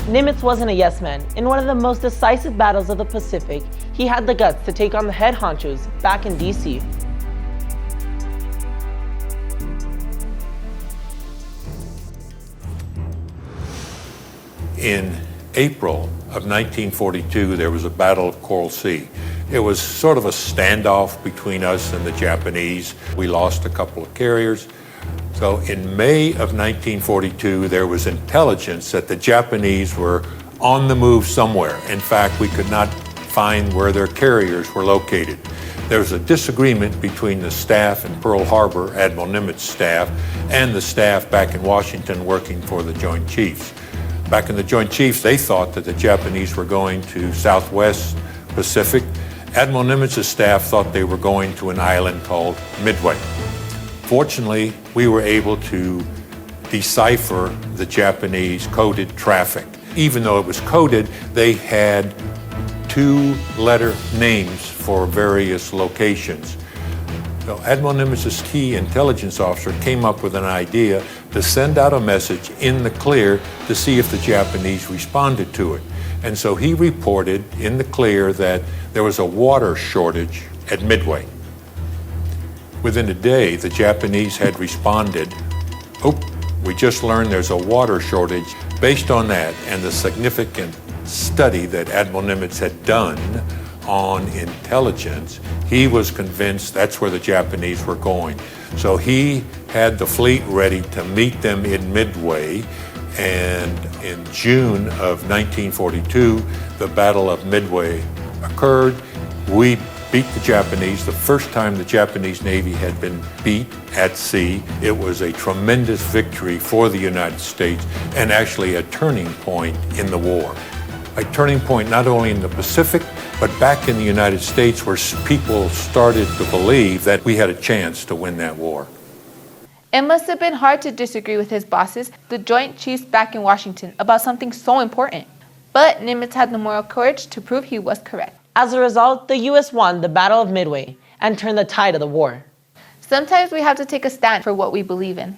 Nimitz wasn't a yes man. In one of the most decisive battles of the Pacific, he had the guts to take on the head honchos back in DC. In April of 1942, there was a Battle of Coral Sea. It was sort of a standoff between us and the Japanese. We lost a couple of carriers. So in May of 1942, there was intelligence that the Japanese were on the move somewhere. In fact, we could not find where their carriers were located. There was a disagreement between the staff in Pearl Harbor, Admiral Nimitz staff, and the staff back in Washington working for the Joint Chiefs. Back in the Joint Chiefs, they thought that the Japanese were going to Southwest Pacific. Admiral Nimitz's staff thought they were going to an island called Midway. Fortunately, we were able to decipher the Japanese coded traffic. Even though it was coded, they had two-letter names for various locations. So Admiral Nimitz's key intelligence officer came up with an idea to send out a message in the clear to see if the Japanese responded to it. And so he reported in the clear that there was a water shortage at Midway. Within a day, the Japanese had responded, "Oh, we just learned there's a water shortage." Based on that and the significant study that Admiral Nimitz had done on intelligence, he was convinced that's where the Japanese were going. So he had the fleet ready to meet them in Midway, and in June of 1942, the Battle of Midway occurred. We beat the Japanese, the first time the Japanese Navy had been beat at sea. It was a tremendous victory for the United States and actually a turning point in the war. A turning point not only in the Pacific, but back in the United States where people started to believe that we had a chance to win that war. It must have been hard to disagree with his bosses, the Joint Chiefs back in Washington, about something so important. But Nimitz had the moral courage to prove he was correct. As a result, the U.S. won the Battle of Midway and turned the tide of the war. Sometimes we have to take a stand for what we believe in.